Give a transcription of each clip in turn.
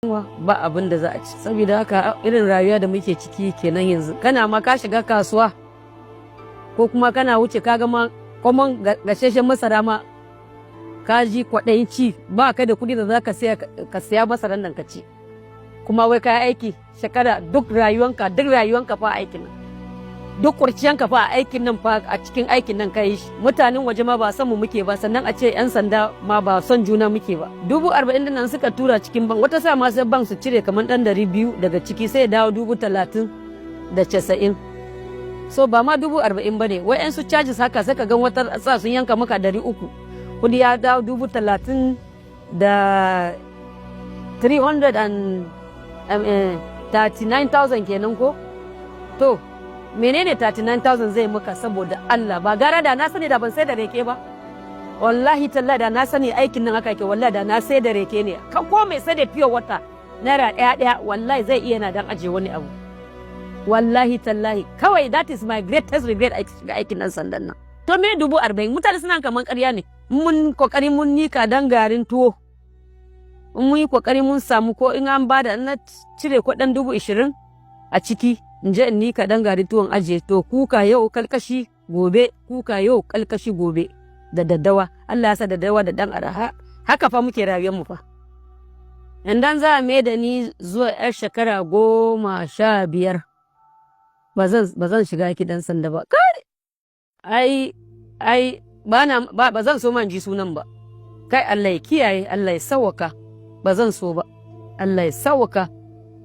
ba abin da za a ci saboda haka irin rayuwa da muke ciki kenan yanzu kana ma ka shiga kasuwa ko kuma kana wuce ka gama kwamon gasheshen masara ma ka ji kwaɗayin ci ba ka da kuɗi da za ka siya masaran nan ka ci kuma wai ka aiki shekara duk rayuwanka fa aikin nan duk kurciyanka fa aikin nan fa a cikin aikin nan ka yi shi mutanen waje ma ba son mu muke ba sannan a ce yan sanda ma ba son juna muke ba 40,000 din nan suka tura cikin bank wata sa ma sai bank su cire kamar dan 200 daga ciki sai ya dawo 30,90 so ba ma 40,000 bane wai yan su charges haka sai ka ga wata sa sun yanka maka 300 kudi ya dawo 30,000 da 339,000 kenan ko to menene 39,000 zai maka saboda Allah ba gara da na sani da ban sai da reke ba wallahi tallahi da na sani aikin nan aka ke wallahi da na sai da reke ne kan ko mai sai da fiye wata naira ɗaya wallahi zai iya na dan aje wani abu wallahi tallahi kawai that is my greatest regret aikin nan sandan nan to me 40,000 mutane suna kaman ƙarya ne mun kokari mun nika dan garin tuwo mun yi kokari mun samu ko in an bada na cire kuɗin 20,000 a ciki in je in nika dan gari tuwon ajiye to kuka yau kalkashi gobe kuka yau kalkashi gobe da daddawa Allah ya sa daddawa da dan araha haka fa muke rayuwar mu fa idan za a mai da ni zuwa yar shekara 15 ba zan shiga gidan sanda ba kai ba zan so man ji sunan ba kai Allah ya kiyaye Allah ya sawaka ba zan so ba Allah ya sawaka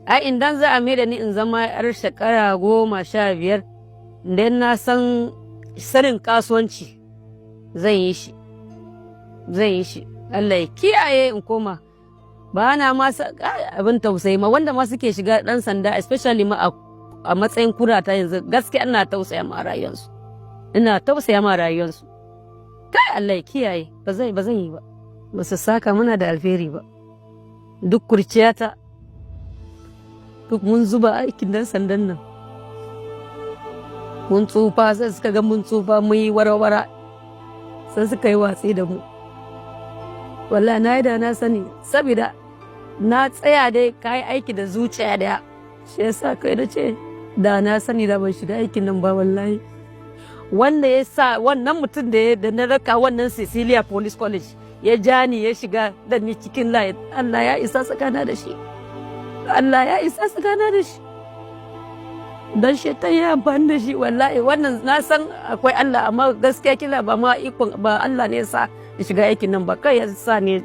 ai idan za a mai da ni in zama yar shekara 15 idan na san sanin kasuwanci zan yi shi Allah ya kiyaye in koma ba na ma abin tausayi ma wanda ma suke shiga dan sanda especially ma a matsayin kurata yanzu gaskiya ina tausaya ma rayuwarsu kai Allah ya kiyaye ba zan yi ba su saka muna da alheri ba duk kurciyata duk mun zuba aikin dan sandan nan mun tsufa sai suka ga mun tsufa mun yi warawara sai suka yi watsi da mu wallahi na yi da na sani saboda na tsaya dai ka yi aiki da zuciya daya shi yasa kai da ce da na sani da ban shiga aikin nan ba wallahi wanda ya sa wannan mutum da na raka wannan Cecilia Police College ya ja ni ya shiga da ni cikin layi Allah ya isa tsakana da shi don shaitan ya amfani da shi wallahi wannan na san akwai Allah amma gaskiya kila ba ma ikon ba Allah ne ya sa ya shiga aikin nan ba kai ya sa ne